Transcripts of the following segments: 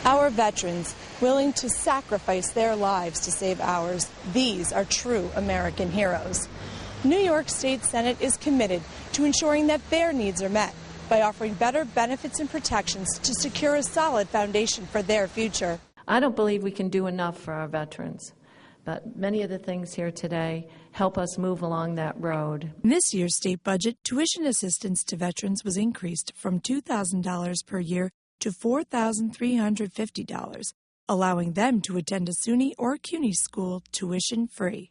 Our veterans, willing to sacrifice their lives to save ours, these are true American heroes. New York State Senate is committed to ensuring that their needs are met by offering better benefits and protections to secure a solid foundation for their future. I don't believe we can do enough for our veterans, but many of the things here today help us move along that road. In this year's state budget, tuition assistance to veterans was increased from $2,000 per year to $4,350, allowing them to attend a SUNY or CUNY school tuition-free.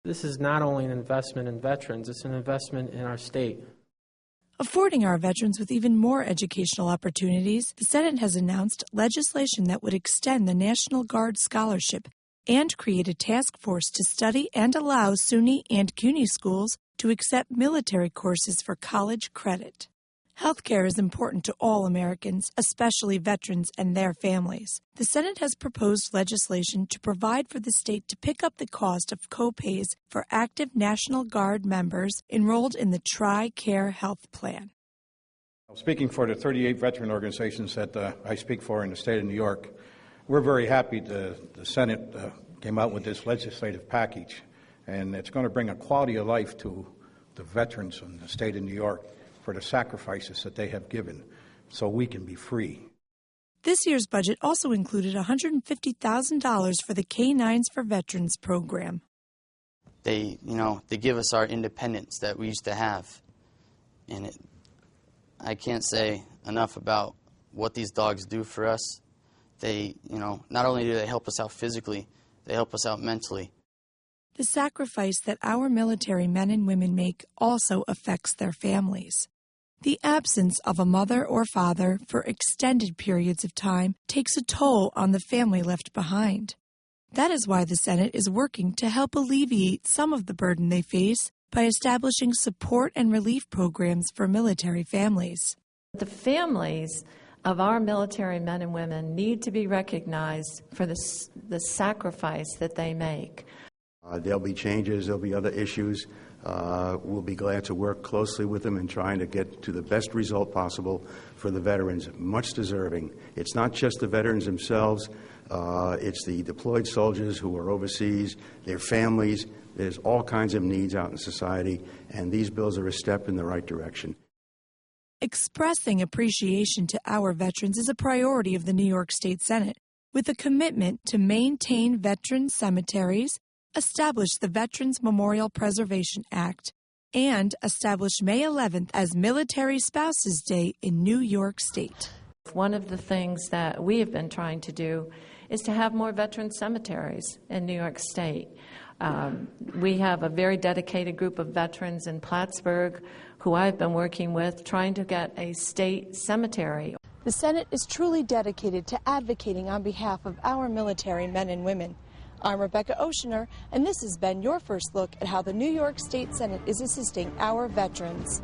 This is not only an investment in veterans, it's an investment in our state. Affording our veterans with even more educational opportunities, the Senate has announced legislation that would extend the National Guard Scholarship and create a task force to study and allow SUNY and CUNY schools to accept military courses for college credit. Healthcare is important to all Americans, especially veterans and their families. The Senate has proposed legislation to provide for the state to pick up the cost of co-pays for active National Guard members enrolled in the TRICARE health plan. Speaking for the 38 veteran organizations that I speak for in the state of New York, we're very happy the Senate came out with this legislative package, and it's going to bring a quality of life to the veterans in the state of New York for the sacrifices that they have given so we can be free. This year's budget also included $150,000 for the K-9s for Veterans program. They give us our independence that we used to have. And I can't say enough about what these dogs do for us. They, not only do they help us out physically, they help us out mentally. The sacrifice that our military men and women make also affects their families. The absence of a mother or father for extended periods of time takes a toll on the family left behind. That is why the Senate is working to help alleviate some of the burden they face by establishing support and relief programs for military families. The families of our military men and women need to be recognized for the sacrifice that they make. There'll be changes, there'll be other issues. We'll be glad to work closely with them in trying to get to the best result possible for the veterans, much deserving. It's not just the veterans themselves, it's the deployed soldiers who are overseas, their families. There's all kinds of needs out in society, and these bills are a step in the right direction. Expressing appreciation to our veterans is a priority of the New York State Senate, with a commitment to maintain veteran cemeteries, establish the Veterans Memorial Preservation Act, and establish May 11th as Military Spouses Day in New York State. One of the things that we have been trying to do is to have more veteran cemeteries in New York State. We have a very dedicated group of veterans in Plattsburgh who I've been working with trying to get a state cemetery. The Senate is truly dedicated to advocating on behalf of our military men and women. I'm Rebecca Oceaner, and this has been your first look at how the New York State Senate is assisting our veterans.